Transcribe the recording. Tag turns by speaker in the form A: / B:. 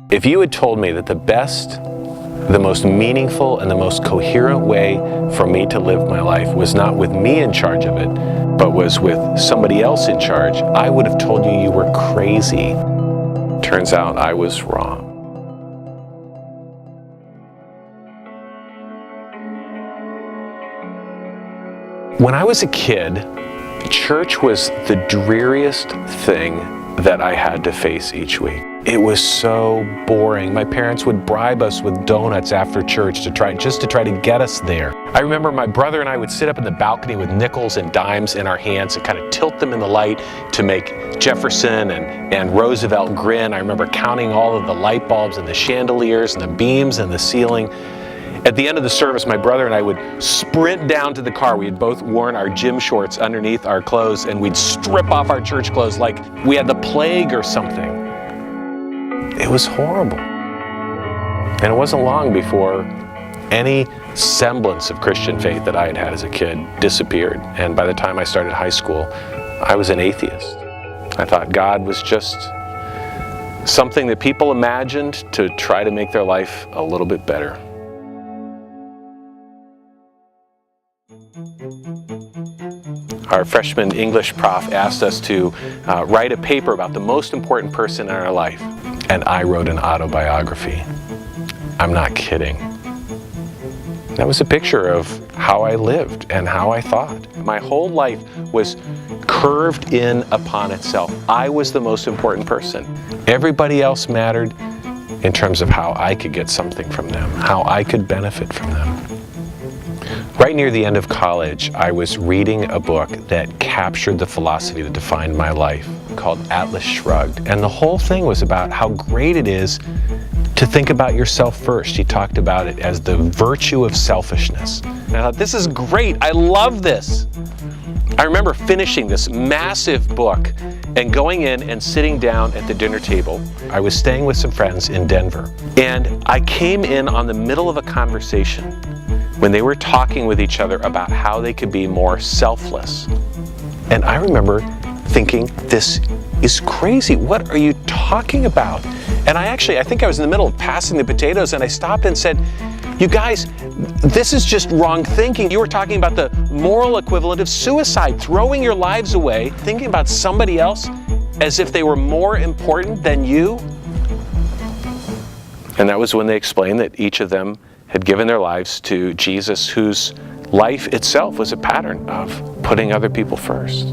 A: If you had told me that the best, the most meaningful, and the most coherent way for me to live my life was not with me in charge of it, but was with somebody else in charge, I would have told you you were crazy. Turns out I was wrong. When I was a kid, church was the dreariest thing that I had to face each week. It was so boring. My parents would bribe us with donuts after church to try to get us there. I remember my brother and I would sit up in the balcony with nickels and dimes in our hands and kind of tilt them in the light to make Jefferson and Roosevelt grin. I remember counting all of the light bulbs and the chandeliers and the beams and the ceiling. At the end of the service, my brother and I would sprint down to the car. We had both worn our gym shorts underneath our clothes, and we'd strip off our church clothes like we had the plague or something. It was horrible. And it wasn't long before any semblance of Christian faith that I had had as a kid disappeared. And by the time I started high school, I was an atheist. I thought God was just something that people imagined to try to make their life a little bit better. Our freshman English prof asked us to write a paper about the most important person in our life, and I wrote an autobiography. I'm not kidding. That was a picture of how I lived and how I thought. My whole life was curved in upon itself. I was the most important person. Everybody else mattered in terms of how I could get something from them, how I could benefit from them. Right near the end of college, I was reading a book that captured the philosophy that defined my life, called Atlas Shrugged. And the whole thing was about how great it is to think about yourself first. He talked about it as the virtue of selfishness. And I thought, this is great. I love this. I remember finishing this massive book and going in and sitting down at the dinner table. I was staying with some friends in Denver, and I came in on the middle of a conversation when they were talking with each other about how they could be more selfless. And I remember thinking, this is crazy. What are you talking about? And I think I was in the middle of passing the potatoes, and I stopped and said, you guys, this is just wrong thinking. You were talking about the moral equivalent of suicide, throwing your lives away, thinking about somebody else as if they were more important than you. And that was when they explained that each of them had given their lives to Jesus, whose life itself was a pattern of putting other people first.